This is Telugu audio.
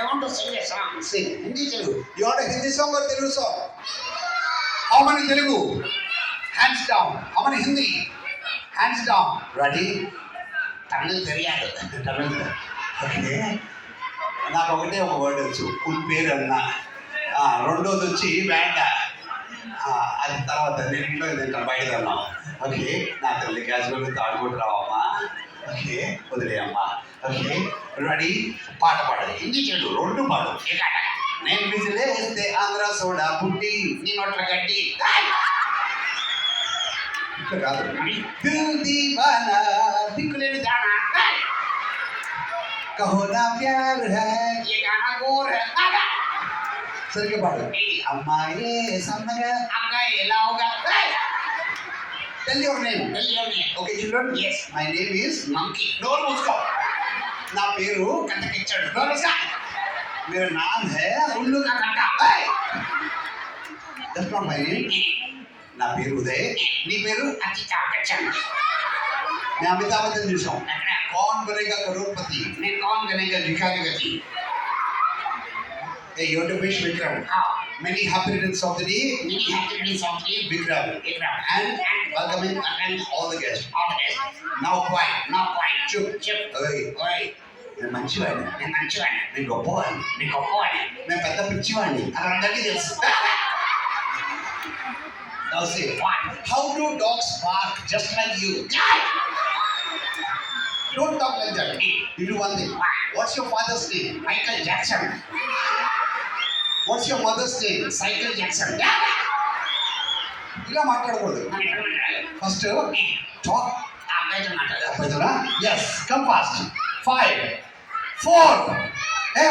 I want to sing a song. Sing. Hindi Telugu. You want a Hindi song or Telugu song? How many Telugu? Hands down. How many Hindi? Hands down. Ready? Tamil తెలియదు. Tamil. Okay. నాకు ఒకటే ఒక వర్డ్ వచ్చు ఫుల్ పేరు అన్న రెండోది వచ్చి వేంట అది తర్వాత నేను ఇంట్లో తింటాను బయట తిన్నాం ఓకే నా తల్లి క్యాజువల్గా తాడుకుంటూ రావమ్మా ఓకే వదిలేయమ్మా ఓకే రెడీ పాట పాడాలి హిందీ చెడు రెండు పాడు నేను విజిలే వేస్తే ఆంధ్ర సోడా పుట్టి నీ నోట్ల గడ్డి. ఇక్కడ కాదు దిల్ దీవానా దిక్కులేని దానా. కహో నా ప్యార్ హై ఏ గానా గోర్ హై. సరిగ్గా పాడు అమ్మాయే సన్నగా అబ్బాయి ఎలావుగా. టెల్ యువర్ నేమ్ తెలియని. Okay children Yes. My name is monkey. Door మూసుకో నా పేరు కంటకిచ్చాడు. मेरा नाम है ఉల్లు కట్ట. దట్స్ నాట్ మై నేమ్ నా పేరు ఉదయ్ నీ పేరు అతి కాకచ్చండి. मैं अमिताभ बच्चन చూసాం कौन बनेगा करोड़पति నేను కౌన్ గనేగా భిఖారి గతి. hey you have to wish Vikram many happy returns of the day Many happy returns of the day. Vikram Vikram. and welcoming and all the guests All the best. now quiet Now quiet. Chup. Chup. ఓయ్ ఓయ్. నేను మంచివాడిని నేను మంచివాడిని. నేను గొప్పవాడిని నేను గొప్పవాడిని. నేను పెద్ద పిచ్చివాడిని అది అందరికీ తెలుసు. now say What? how do dogs bark just like you don't talk like that you do one thing what's your father's name Michael Jackson. what's your mother's name cycle Jackson. ఇలా మాట్లాడకూడదు మనం ఎక్కడ మాట్లాడాలి? ఫస్ట్ టాక్ ఆ అబ్బాయితో మాట్లాడాలి. అబ్బాయితోనా ఎస్ కమ్ ఫాస్ట్ 5 4 ఏ